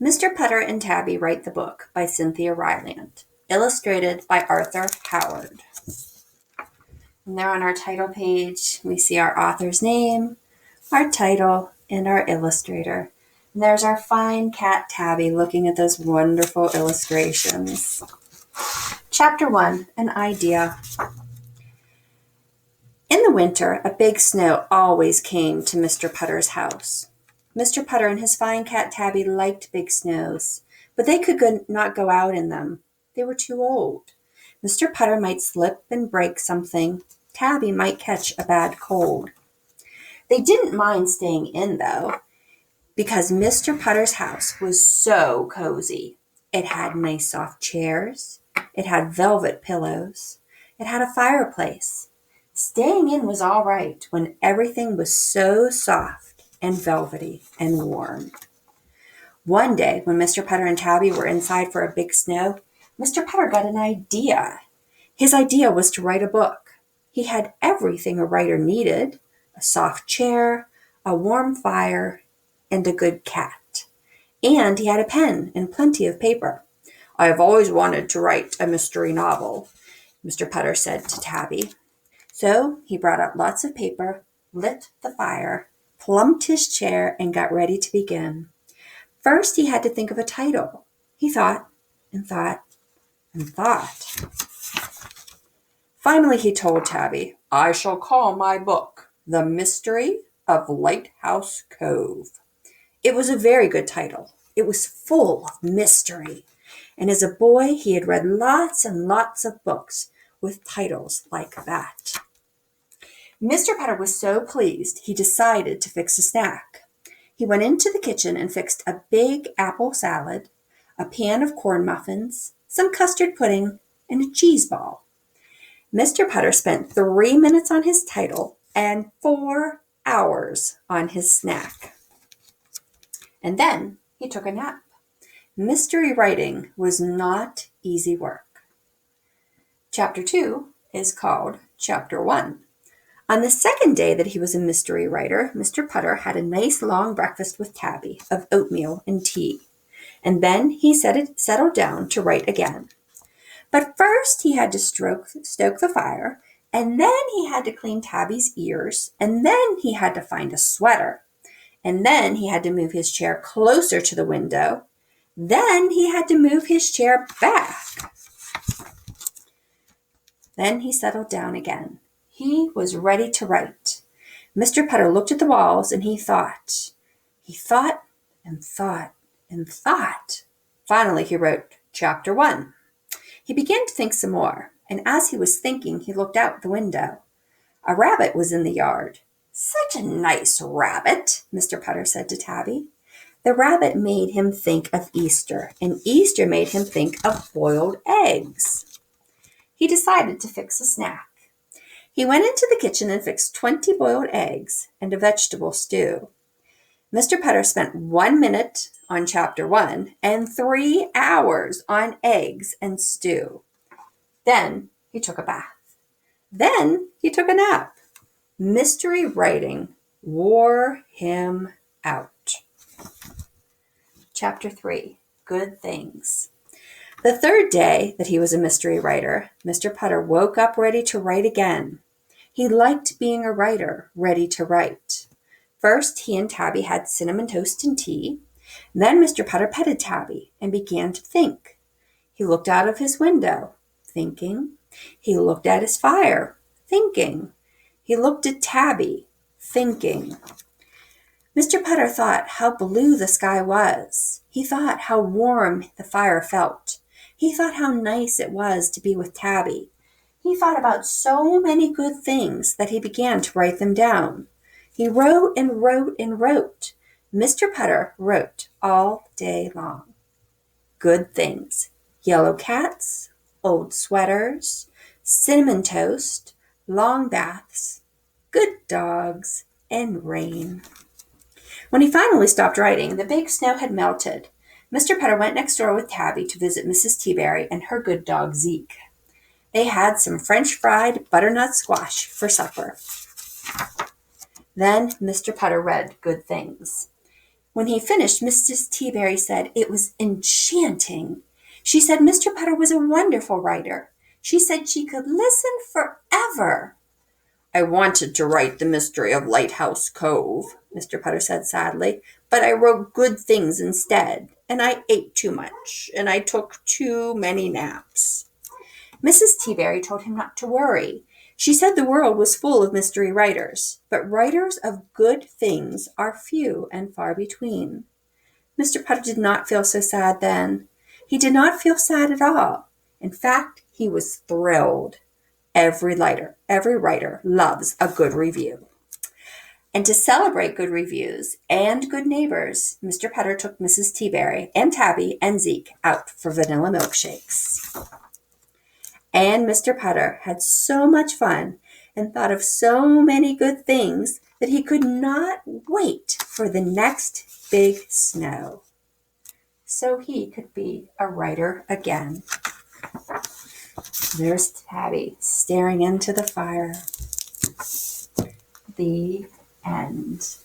Mr. Putter and Tabby Write the Book by Cynthia Rylant, illustrated by Arthur Howard. And there on our title page, we see our author's name, our title, and our illustrator. And there's our fine cat Tabby looking at those wonderful illustrations. Chapter 1, An Idea. In the winter, a big snow always came to Mr. Putter's house. Mr. Putter and his fine cat Tabby liked big snows, but they could not go out in them. They were too old. Mr. Putter might slip and break something. Tabby might catch a bad cold. They didn't mind staying in, though, because Mr. Putter's house was so cozy. It had nice soft chairs. It had velvet pillows. It had a fireplace. Staying in was all right when everything was so soft and velvety and warm. One day, when Mr. Putter and Tabby were inside for a big snow, Mr. Putter got an idea. His idea was to write a book. He had everything a writer needed: a soft chair, a warm fire, and a good cat. And he had a pen and plenty of paper. "I have always wanted to write a mystery novel," Mr. Putter said to Tabby. So he brought out lots of paper, lit the fire, plumped his chair, and got ready to begin. First, he had to think of a title. He thought and thought and thought. Finally, he told Tabby, "I shall call my book The Mystery of Lighthouse Cove." It was a very good title. It was full of mystery. And as a boy, he had read lots and lots of books with titles like that. Mr. Putter was so pleased, he decided to fix a snack. He went into the kitchen and fixed a big apple salad, a pan of corn muffins, some custard pudding, and a cheese ball. Mr. Putter spent 3 minutes on his title and 4 hours on his snack. And then he took a nap. Mystery writing was not easy work. Chapter 2 is called Chapter 1. On the second day that he was a mystery writer, Mr. Putter had a nice long breakfast with Tabby of oatmeal and tea. And then he settled down to write again. But first he had to stoke the fire, and then he had to clean Tabby's ears, and then he had to find a sweater. And then he had to move his chair closer to the window. Then he had to move his chair back. Then he settled down again. He was ready to write. Mr. Putter looked at the walls and he thought. He thought and thought and thought. Finally, he wrote Chapter 1. He began to think some more, and as he was thinking, he looked out the window. A rabbit was in the yard. "Such a nice rabbit," Mr. Putter said to Tabby. The rabbit made him think of Easter, and Easter made him think of boiled eggs. He decided to fix a snack. He went into the kitchen and fixed 20 boiled eggs and a vegetable stew. Mr. Putter spent 1 minute on Chapter 1 and 3 hours on eggs and stew. Then he took a bath. Then he took a nap. Mystery writing wore him out. Chapter 3, Good Things. The third day that he was a mystery writer, Mr. Putter woke up ready to write again. He liked being a writer, ready to write. First, he and Tabby had cinnamon toast and tea. Then Mr. Putter petted Tabby and began to think. He looked out of his window, thinking. He looked at his fire, thinking. He looked at Tabby, thinking. Mr. Putter thought how blue the sky was. He thought how warm the fire felt. He thought how nice it was to be with Tabby. He thought about so many good things that he began to write them down. He wrote and wrote and wrote. Mr. Putter wrote all day long. Good things. Yellow cats, old sweaters, cinnamon toast, long baths, good dogs, and rain. When he finally stopped writing, the big snow had melted. Mr. Putter went next door with Tabby to visit Mrs. Teaberry and her good dog Zeke. They had some French fried butternut squash for supper. Then Mr. Putter read Good Things. When he finished, Mrs. Teaberry said it was enchanting. She said Mr. Putter was a wonderful writer. She said she could listen forever. I wanted to write The Mystery of Lighthouse Cove, Mr. Putter said sadly, but I wrote good things instead, and I ate too much, and I took too many naps. Mrs. Teaberry told him not to worry. She said the world was full of mystery writers, but writers of good things are few and far between. Mr. Putter did not feel so sad then. He did not feel sad at all. In fact, he was thrilled. Every writer loves a good review. And to celebrate good reviews and good neighbors, Mr. Putter took Mrs. Teaberry and Tabby and Zeke out for vanilla milkshakes. And Mr. Putter had so much fun and thought of so many good things that he could not wait for the next big snow, so he could be a writer again. There's Tabby staring into the fire. The end.